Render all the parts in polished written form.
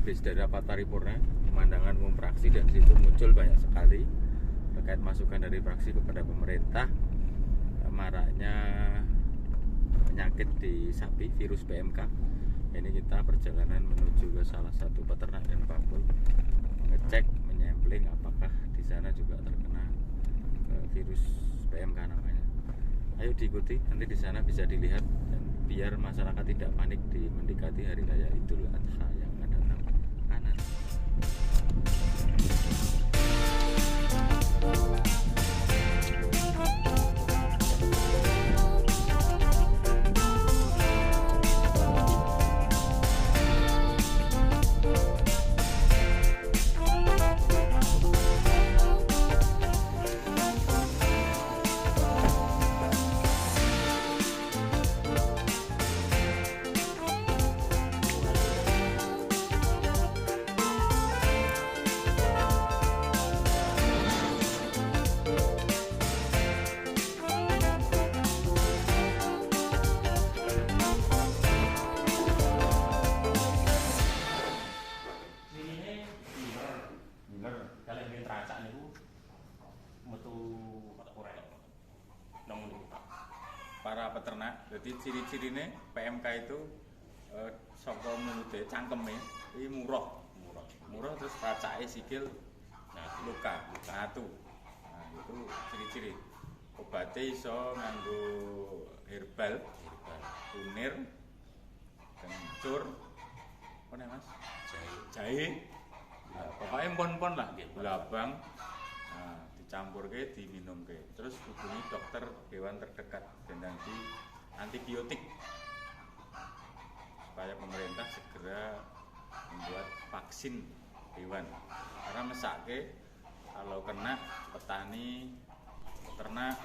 habis dari rapat paripurna pemandangan umum fraksi, dan situ muncul banyak sekali terkait masukan dari fraksi kepada pemerintah maraknya penyakit di sapi, virus PMK. Ini kita perjalanan menuju ke salah satu peternak dan bakul, mengecek, menyampling apakah di sana juga terkena virus PMK namanya. Ayo diikuti, nanti di sana bisa dilihat, dan biar masyarakat tidak panik di mendekati hari raya Idul Adha yang akan datang. Kanan. Para peternak, jadi ciri-cirine PMK itu saka mulute cangkeme iki murah terus racake sikil luka atu. Nah, itu ciri-ciri. Obatnya iso nganggo herbal, kunir, kencur, apa nih Mas? Jahe. Nah, pokoknya empon-empon lah, labang. Nah, dicampurke, diminumke. Terus hubungi dokter hewan terdekat dan nanti antibiotik supaya pemerintah segera membuat vaksin hewan. Karena mesake kalau kena petani peternak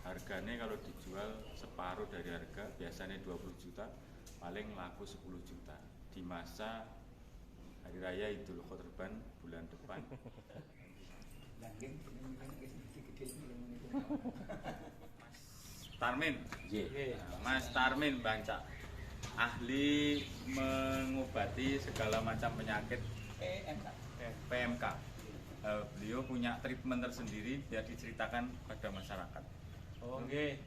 harganya kalau dijual separuh dari harga, biasanya 20 juta, paling laku 10 juta di masa hari raya Idul Kurban bulan depan. Mas Tarmin Bancak, ahli mengobati segala macam penyakit PMK. Beliau punya treatment tersendiri, biar diceritakan pada masyarakat. Oke.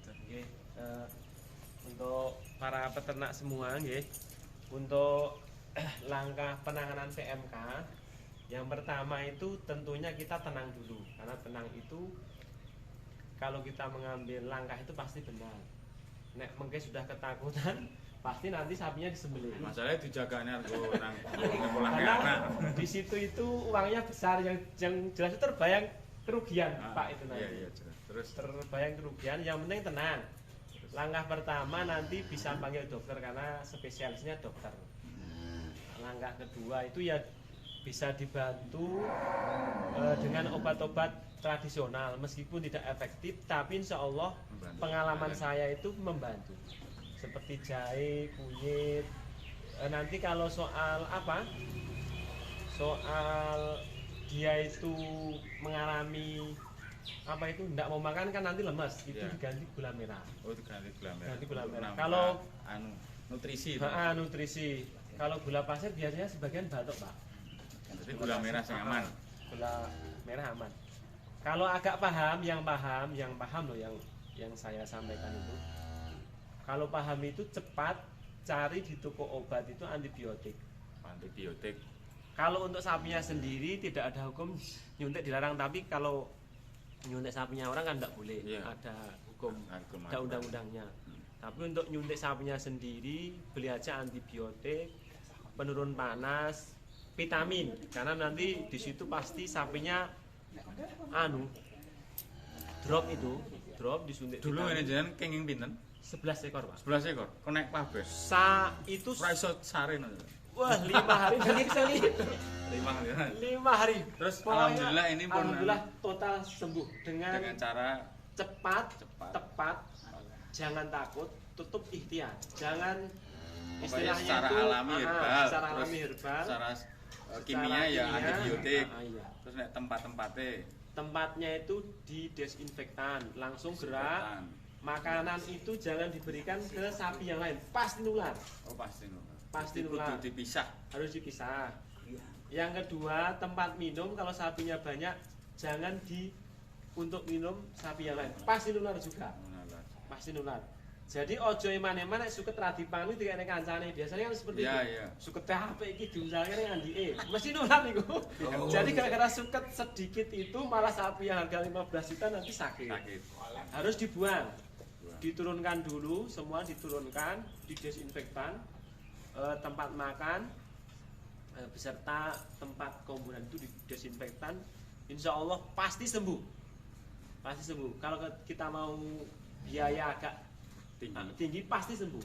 Untuk para peternak semua, untuk langkah penanganan PMK, yang pertama itu tentunya kita tenang dulu, karena tenang itu kalau kita mengambil langkah itu pasti benar. Nek mungkin sudah ketakutan, pasti nanti sapinya disembelih. Masalahnya dijaganya karena di situ itu uangnya besar, yang jelas itu terbayang kerugian, Pak, itu nanti. Iya, jelas. Terus terbayang kerugian, yang penting tenang. Langkah pertama nanti bisa panggil dokter karena spesialisnya dokter. Langkah kedua itu ya bisa dibantu dengan obat-obat tradisional, meskipun tidak efektif, tapi insya Allah pengalaman saya itu membantu, seperti jahe, kunyit. Nanti kalau soal dia itu mengalami itu tidak mau makan kan nanti lemas, itu diganti gula merah. Diganti gula merah. Ganti gula merah. Kalau nutrisi. Nutrisi. Kalau gula pasir biasanya sebagian batuk, Pak. Jadi gula merah yang aman. Gula merah aman. Kalau agak paham loh yang saya sampaikan itu. Kalau paham itu cepat cari di toko obat itu antibiotik. Kalau untuk sapinya sendiri tidak ada hukum nyuntik dilarang, tapi kalau nyuntik sapinya orang kan tidak boleh, ada hukum, ada undang-undangnya. Tapi untuk nyuntik sapinya sendiri beli aja antibiotik, penurun panas, vitamin, karena nanti di situ pasti sapinya drop disuntik. Dulu ini jenengan kenging pinten? 11 ekor, Pak. 11 ekor. Konek pabes. Itu raiso sare. Wah, 5 hari nanti kesini. 5 hari. Terus pokoknya, alhamdulillah ini pun total sembuh dengan cara cepat, tepat. Jangan takut, tutup ikhtiar. Jangan istilahnya secara itu alami herbal, secara kimia ya antibiotik. Iya. Terus nek tempatnya itu didesinfektan, langsung gerak. Makanan itu jangan diberikan ke sapi yang lain, pasti nular. Pasti nular. Harus dipisah. Yang kedua, tempat minum kalau sapinya banyak jangan untuk minum sapi yang lain. Pasti nular juga. Pasti nular. Jadi ojo eman-eman nek suket ra dipanu dikene kancane. Biasanya kan seperti itu. Suket HP iki diusalke ning andike. Mesti nular niku. Jadi gara-gara suket sedikit itu malah sapi yang harga 15 juta nanti sakit. Harus dibuang. Diturunkan dulu, semua diturunkan, didesinfektan tempat makan beserta tempat kuburan itu didesinfektan. Insya Allah pasti sembuh. Pasti sembuh. Kalau kita mau biaya agak tinggi pasti sembuh.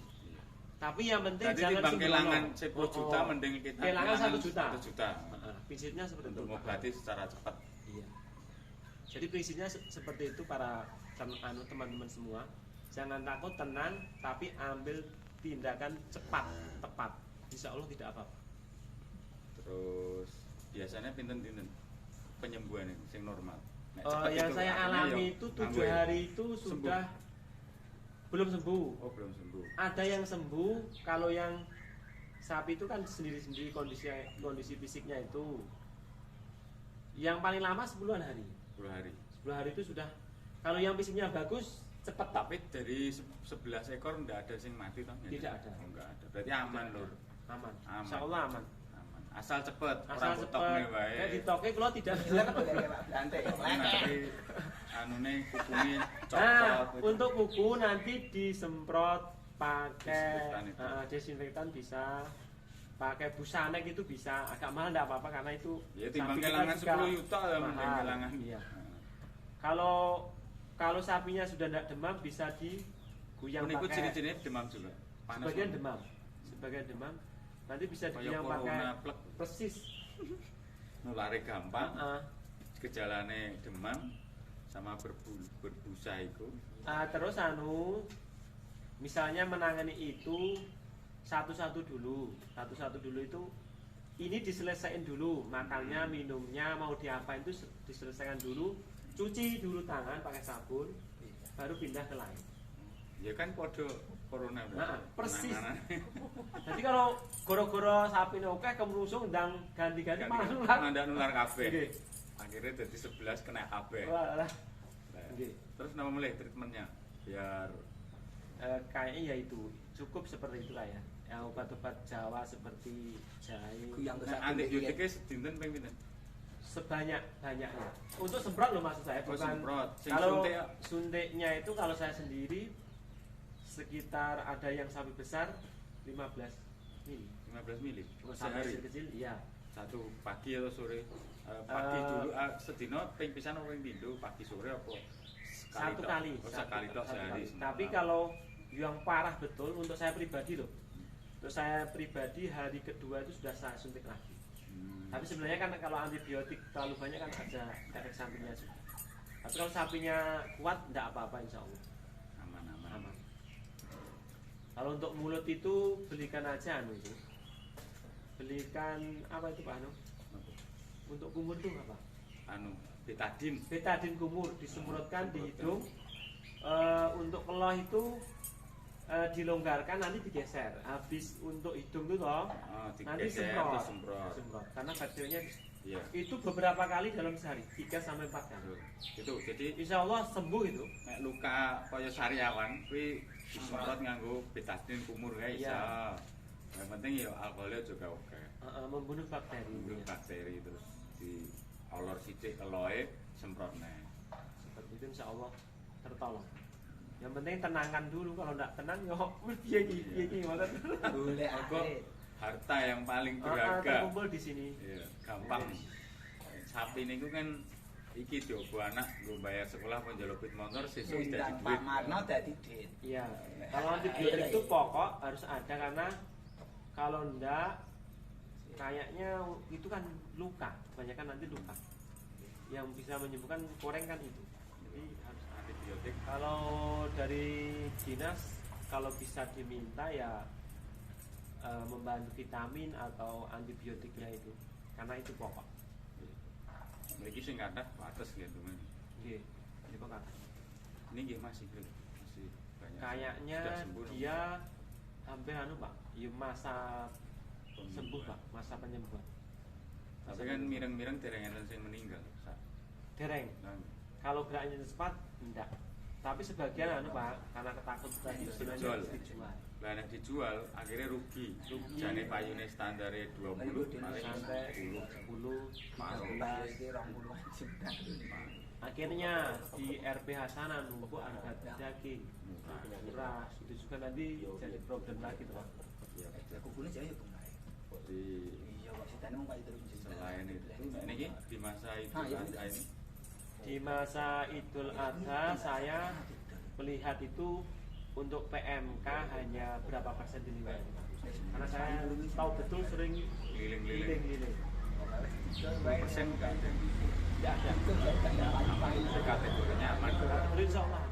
Tapi yang penting jadi jangan kehilangan 10 juta mending kita kehilangan 1 juta. 1 juta. Prinsipnya seperti untuk itu. mengobati secara cepat. Iya. Jadi prinsipnya seperti itu para teman-teman semua. Jangan takut, tenang, tapi ambil tindakan cepat, tepat. Insya Allah tidak apa-apa. Terus biasanya pinten-pinten penyembuhan yang normal. Yang saya alami itu 7 hari itu sudah belum sembuh. Oh, belum sembuh. Ada yang sembuh, kalau yang sapi itu kan sendiri-sendiri kondisi fisiknya itu. Yang paling lama 10 hari. 10 hari. 10 hari itu sudah. Kalau yang fisiknya bagus, cepat. Tapi dari 11 ekor enggak ada yang mati toh? Tidak ada. Oh, enggak ada. Berarti aman, Lur. Aman. Insya Allah aman. Asal cepet, asal cepet. Kayak ditoke kalau tidak bilang Pak Blantik. Nanti anune kukunya cocok. Nah, untuk kuku nanti disemprot pakai desinfektan bisa, pakai busanek itu bisa. Agak mahal enggak apa-apa karena itu ya timbang kelangan 10 juta ya mending kelangan. Iya. Kalau sapinya sudah tidak demam bisa diguyang pakai. Ciri-cirinya demam juga. Panas. Sebagian demam. Nanti bisa diguyang pakai persis. Nulare gampang. Gejalane demam sama berbusa itu. Terus misalnya menangani itu satu-satu dulu itu ini diselesaikan dulu, makannya, minumnya, mau diapain itu diselesaikan dulu, cuci dulu tangan pakai sabun, baru pindah ke lain. Ya kan podo corona udah. Persis. Jadi kalau goro-goro sapi oke kemrusung ndang ganti-ganti malah nular. Nular kabeh. Akhirnya jadi 11 kena kabeh. Walah. Terus nama mulai treatmentnya biar kayaknya ya itu cukup seperti itulah ya. Yang obat-obat Jawa seperti jahe. Antibiotiknya sedinten ping pinten? Sebanyak-banyaknya. Untuk semprot loh maksud saya, bukan semprot. Kalau suntiknya itu kalau saya sendiri sekitar ada yang sapi besar 15 mili. 15 mili. Sehari kecil iya. Satu pagi atau sore? Pagi dulu sedino ping pisan apa ping pindho, pagi sore apa? Satu kali. Sekali tok sehari. Tapi kalau yang parah betul untuk saya pribadi loh. Untuk saya pribadi hari kedua itu sudah saya suntik lagi. Tapi sebenarnya kan kalau antibiotik terlalu banyak kan ada efek sampingnya juga. Tapi kalau sapinya kuat enggak apa-apa insya Allah. Aman. Kalau untuk mulut itu belikan aja itu. Belikan apa itu Pak Anu? Untuk kumur itu apa? Betadin kumur disemprotkan di hidung. Untuk keloh itu dilonggarkan nanti digeser. Habis untuk hidung itu toh nanti semprot. Karena bakterinya itu beberapa kali dalam sehari 3 sampai 4 kali. Itu jadi insya Allah sembuh itu. Nek luka kaya sariawan kuwi disemprot nganggo betadin kumur kae iso. Yang penting ya alkoholnya juga oke. Membunuh bakteri. Terus di olor sithik keloe semprot neh. Seperti itu insya Allah tertolong. Yang penting tenangkan dulu, kalau enggak tenang ya piye iki ngoten. Boleh harta yang paling berharga terkumpul di sini. Iya, gampang. Sapi niku kan iki diobo anak nggo bayar sekolah pun njaluk motor sesuk dadi duit. Pak Marno dadi duit. Iya. Kalau antibiotik itu pokok harus ada karena kalau enggak kayaknya itu kan luka, kebanyakan nanti luka. Yang bisa menyembuhkan koreng kan itu. Jadi harus antibiotik. Kalau dari dinas kalau bisa diminta ya membantu vitamin atau antibiotiknya itu karena itu pokok. Mriki sing kathah wates gitu men. Nggih, niku kathah. Ini nggih masih banyak. Kayaknya dia hampir Pak, ya masa sembuh Pak, masa penyembuhan. Tapi kan mireng-mireng dereng enten sing meninggal. Dereng. Nah, Kalau geraknya cepat, enggak. Tapi sebagian anu Pak, karena ketakut tadi Dijual. dijual. lah nek dijual akhirnya rugi. Jane payune standare 20 paling Sampai 10. 10 Tambah iki 20 juta. Akhirnya di RP Hasanan numpuk harga daging murah. Itu juga nanti jadi problem lagi tuh Pak. Ya, Ya kukune jare yo bungae. jadi Iya, maksudnya mau kayak terus. selain itu niki di masa itu ini Di masa Idul Adha saya melihat itu untuk PMK hanya berapa persen dinilai. Karena saya tahu betul sering keliling-keliling keliling-keliling. 10% enggak ada. Tidak ada. Kategorinya aman. Kategori insya Allah